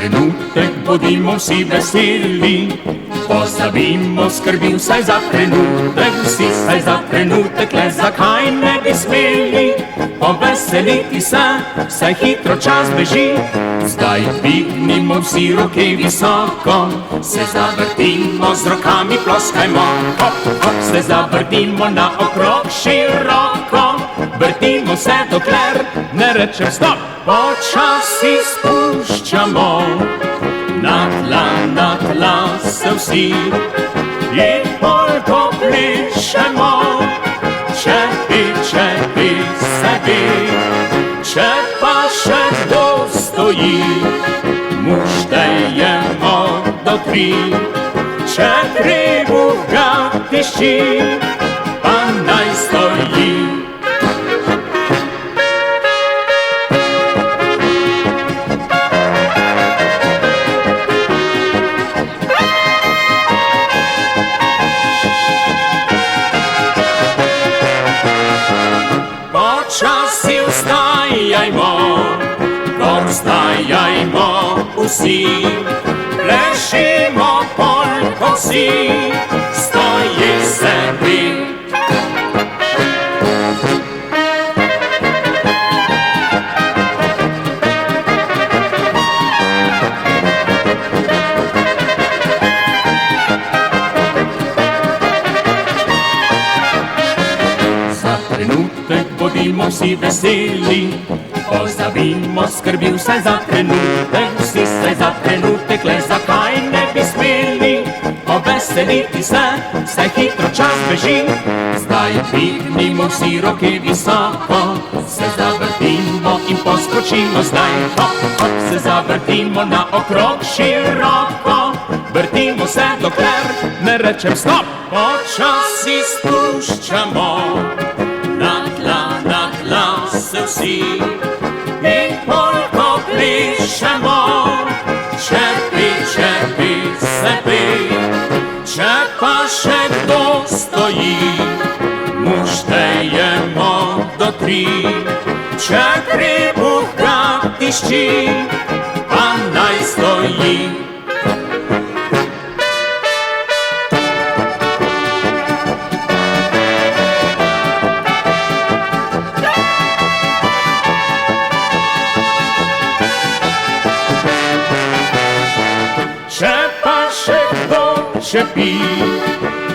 trenutek bodimo vsi veseli, pozabimo skrbi vsaj za trenutek, vsi vsaj za trenutek, le zakaj ne bi smeli poveseliti se, saj hitro čas beži. Zdaj dvignimo vsi roke visoko, se zavrtimo z rokami, ploskajmo, hop, hop, se zavrtimo naokrog široko, vrtimo se dokler ne rečem stop. Počasi spuščamo na tla se vsi in polko plešemo, čepi se bi, če pa še kdo stoji, mu štejemo do 3, če trebuh ga tišči, pa naj stoji. Počasi vstajajmo, gor vstajajmo vsi, plešimo polko vsi, stoji se bi. Trenutek bodimo vsi veseli, pozabimo skrbi vsaj za trenutek, vsi vsaj za trenutek, le zakaj ne bi smeli poveseliti se, saj hitro čas beži. Zdaj dvignimo vsi roke visoko, se zavrtimo in poskočimo zdaj, hop, hop, se zavrtimo naokrog široko, vrtimo se dokler ne rečem stop. Počasi spuščamo na tla se vsi in polko plešemo, čepi se bi, če pa še kdo stoji, mu štejemo do 3, če trebuh ga tišči, pa naj stoji. Če pa še kdo čepi,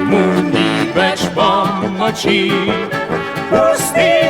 mu ni več pomoči, pusti